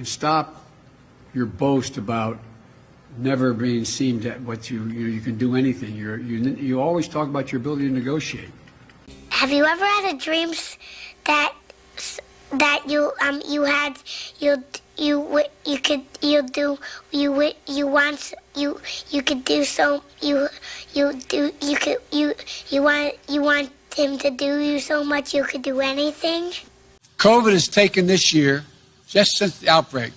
and stop your boast about never being seen at what you can do anything. You always talk about your ability to negotiate. Have you ever had a dream that you want him to do you so much you could do anything? COVID has taken this year, just since the outbreak,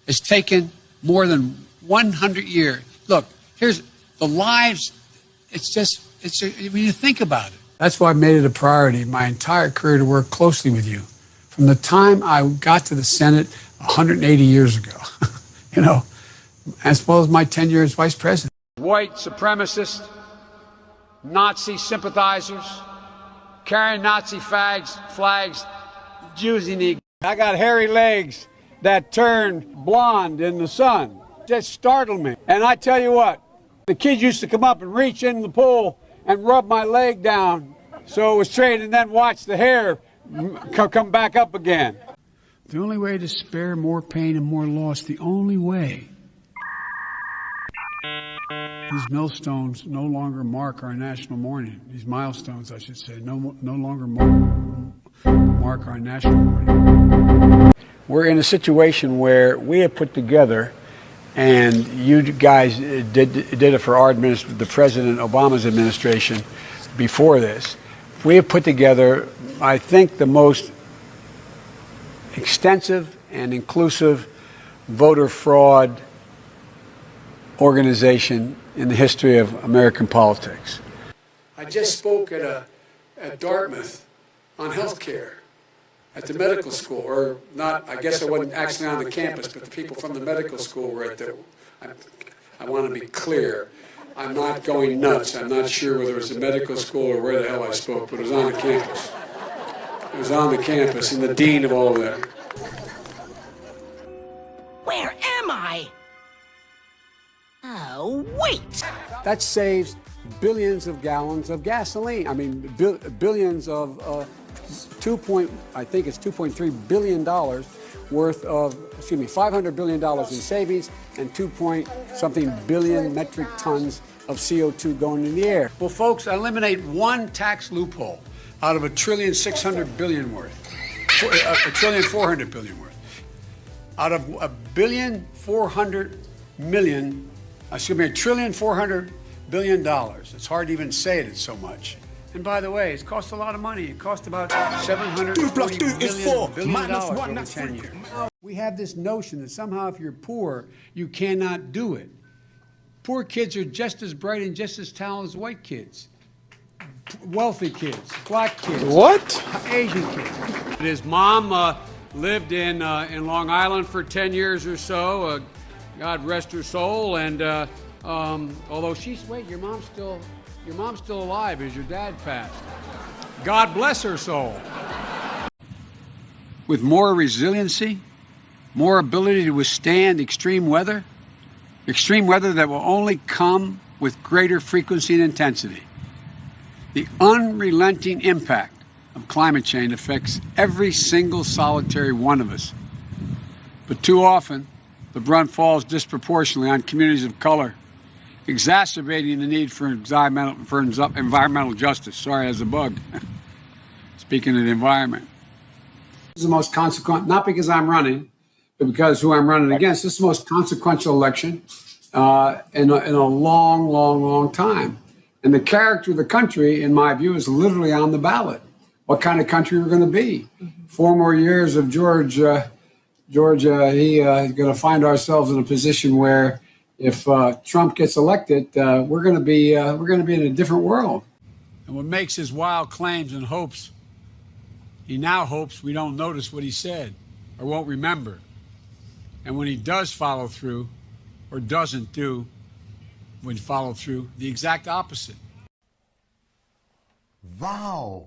has taken more than 100 years. Look, here's the lives. When you think about it. That's why I made it a priority my entire career to work closely with you. From the time I got to the Senate 180 years ago, as well as my tenure as vice president. White supremacists, Nazi sympathizers, carrying Nazi flags, Jews in the... I got hairy legs that turned blonde in the sun. Just startled me. And I tell you what, the kids used to come up and reach in the pool and rub my leg down so it was straight and then watch the hair come back up again. The only way to spare more pain and more loss, the only way. These millstones no longer mark our national mourning. These milestones, I should say, no longer mark our national mourning. We're in a situation where we have put together, and you guys did it for our the President Obama's administration before this. We have put together, I think, the most extensive and inclusive voter fraud organization in the history of American politics. I just spoke at Dartmouth on health care at the medical school, or not, I guess I wasn't actually on the campus, but the people from the medical school were at the, I want to be clear, I'm not going nuts. I'm not sure whether it was the medical school or where the hell I spoke, but it was on the campus. It was on the campus, and the dean of all of that. Where am I? Oh, wait! That saves billions of gallons of gasoline. I mean, billions of, I think it's $2.3 billion worth of, $500 billion in savings and 2-point-something billion metric tons of CO2 going in the air. Well, folks, eliminate one tax loophole out of $1.6 trillion worth, $1.4 trillion worth. Out of $1.4 billion. It's hard to even say it so much. And by the way, it's cost a lot of money. It cost about $740 billion over 10 years. We have this notion that somehow if you're poor, you cannot do it. Poor kids are just as bright and just as talented as white kids. Wealthy kids, black kids. What? Asian kids. His mom lived in Long Island for 10 years or so. God rest her soul. And although your mom's still alive as your dad passed. God bless her soul. With more resiliency, more ability to withstand extreme weather that will only come with greater frequency and intensity. The unrelenting impact of climate change affects every single solitary one of us. But too often, the brunt falls disproportionately on communities of color, exacerbating the need for environmental justice. Sorry, as a bug. Speaking of the environment. This is the most consequential, not because I'm running, but because who I'm running against. This is the most consequential election in a long time. And the character of the country, in my view, is literally on the ballot. What kind of country we're going to be. 4 more years of George, he's going to find ourselves in a position where if Trump gets elected, we're going to be in a different world. And what makes his wild claims and hopes, he now hopes we don't notice what he said or won't remember. And when he does follow through or doesn't do when follow through, the exact opposite. Wow.